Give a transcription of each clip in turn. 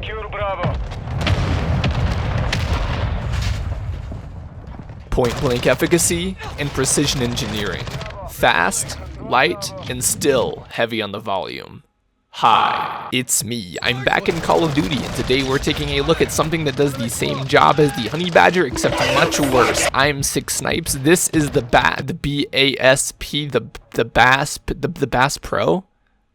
Secure Bravo. Point-blank efficacy and precision engineering. Fast, light, and still heavy on the volume. Hi, it's me. I'm back in Call of Duty, and today we're taking a look at something that does the same job as the Honey Badger, except much worse. I'm Six Snipes. This is the BAS-P, the BAS Pro?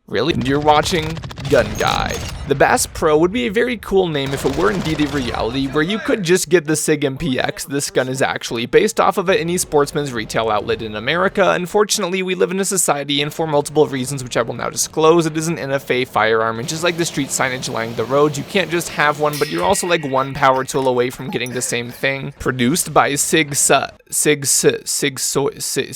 Really? And you're watching Gun Guide. The BAS Pro would be a very cool name if it were indeed a reality where you could just get the SIG MPX. This gun is actually based off of any sportsman's retail outlet in America. Unfortunately, we live in a society, and for multiple reasons which I will now disclose, it is an NFA firearm, and just like the street signage lining the road, you can't just have one, but you're also like one power tool away from getting the same thing. Produced by SIG,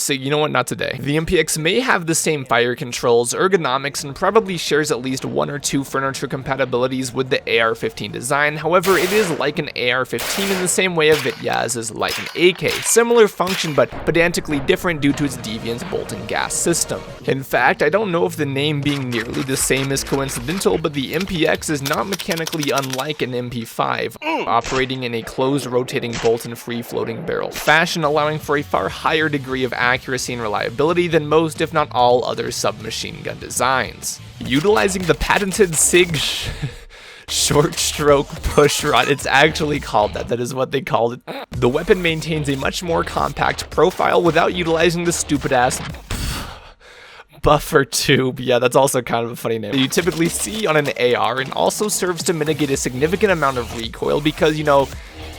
you know what, not today. The MPX may have the same fire controls, ergonomics, and probably shares at least one or two furniture compatibilities with the AR-15 design. However, it is like an AR-15 in the same way a Vityaz is like an AK. Similar function, but pedantically different due to its Deviant's bolt and gas system. In fact, I don't know if the name being nearly the same is coincidental, but the MPX is not mechanically unlike an MP5, operating in a closed rotating bolt and free-floating barrel fashion, allowing for a far higher degree of accuracy and reliability than most, if not all, other submachine gun designs. Utilizing the patented SIG short stroke push rod, it's actually called that. That is what they called it. The weapon maintains a much more compact profile without utilizing the stupid ass buffer tube. Yeah, that's also kind of a funny name. You typically see on an AR, and also serves to mitigate a significant amount of recoil because, you know,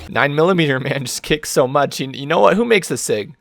9mm, man, just kicks so much. You know what? Who makes the SIG?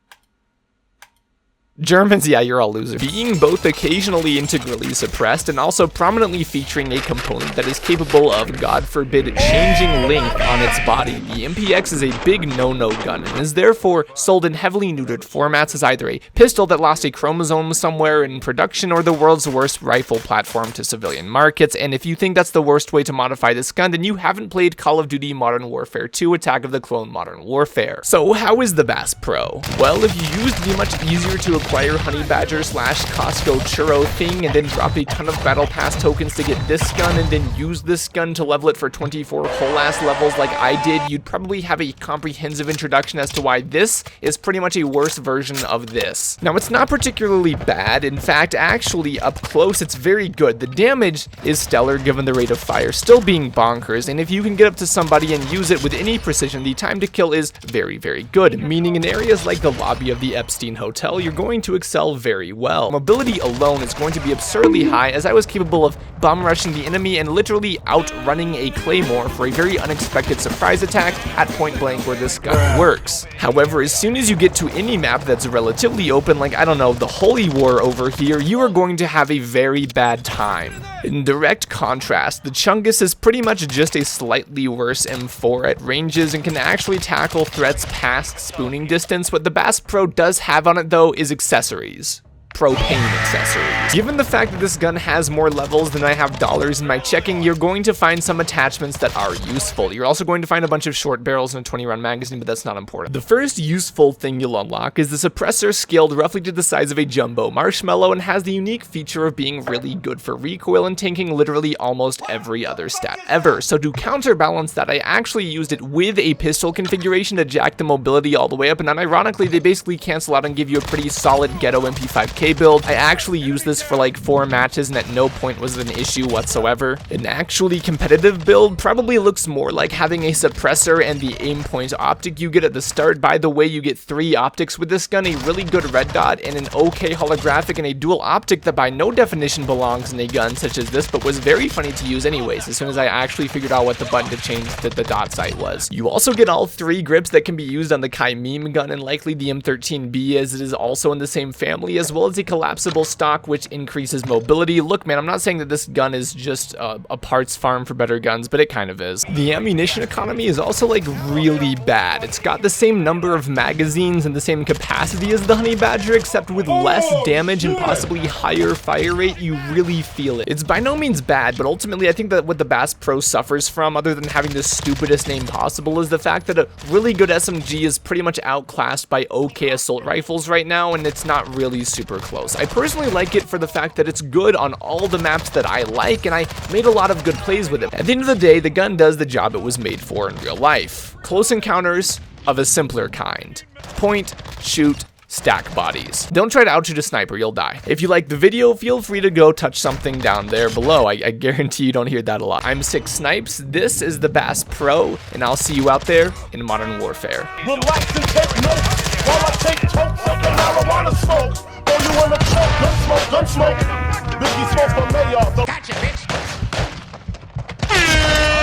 Germans, yeah, you're all losers. Being both occasionally integrally suppressed and also prominently featuring a component that is capable of, God forbid, changing length on its body, the MPX is a big no-no gun and is therefore sold in heavily neutered formats as either a pistol that lost a chromosome somewhere in production or the world's worst rifle platform to civilian markets. And if you think that's the worst way to modify this gun, then you haven't played Call of Duty Modern Warfare 2 Attack of the Clone Modern Warfare. So how is the BAS Pro? Well, if you used the much easier to acquire Honey Badger / Costco churro thing and then drop a ton of battle pass tokens to get this gun and then use this gun to level it for 24 whole ass levels like I did, you'd probably have a comprehensive introduction as to why this is pretty much a worse version of this. Now, it's not particularly bad. In fact, actually up close it's very good. The damage is stellar given the rate of fire still being bonkers, and if you can get up to somebody and use it with any precision, the time to kill is very, very good, meaning in areas like the lobby of the Epstein Hotel, you're going to excel very well. Mobility alone is going to be absurdly high, as I was capable of bomb rushing the enemy and literally outrunning a claymore for a very unexpected surprise attack at point blank where this gun works. However, as soon as you get to any map that's relatively open, like, I don't know, the Holy War over here, you are going to have a very bad time. In direct contrast, the Chungus is pretty much just a slightly worse M4 at ranges and can actually tackle threats past spooning distance. What the BAS Pro does have on it though is accessories. Propane accessories. Given the fact that this gun has more levels than I have dollars in my checking, you're going to find some attachments that are useful. You're also going to find a bunch of short barrels and a 20-round magazine, but that's not important. The first useful thing you'll unlock is the suppressor, scaled roughly to the size of a jumbo marshmallow, and has the unique feature of being really good for recoil and tanking literally almost every other stat ever. So to counterbalance that, I actually used it with a pistol configuration to jack the mobility all the way up, and unironically, they basically cancel out and give you a pretty solid ghetto MP5K build. I actually used this for like 4 matches and at no point was it an issue whatsoever. An actually competitive build probably looks more like having a suppressor and the aim point optic you get at the start. By the way, you get 3 optics with this gun, a really good red dot and an okay holographic and a dual optic that by no definition belongs in a gun such as this, but was very funny to use anyways as soon as I actually figured out what the button to change the dot sight was. You also get all 3 grips that can be used on the Kai meme gun and likely the M13B, as it is also in the same family, as well as a collapsible stock which increases mobility. Look, man, I'm not saying that this gun is just a parts farm for better guns, but it kind of is. The ammunition economy is also like really bad. It's got the same number of magazines and the same capacity as the Honey Badger, except with less damage and possibly higher fire rate. You really feel it. It's by no means bad, but ultimately I think that what the BAS Pro suffers from, other than having the stupidest name possible, is the fact that a really good SMG is pretty much outclassed by okay assault rifles right now, and it's not really super super close. I personally like it for the fact that it's good on all the maps that I like, and I made a lot of good plays with it. At the end of the day, the gun does the job it was made for in real life. Close encounters of a simpler kind. Point, shoot, stack bodies. Don't try to outshoot a sniper, you'll die. If you like the video, feel free to go touch something down there below. I guarantee you don't hear that a lot. I'm Six Snipes, this is the BAS Pro, and I'll see you out there in Modern Warfare. Relax and take notes while I take totes of the marijuana.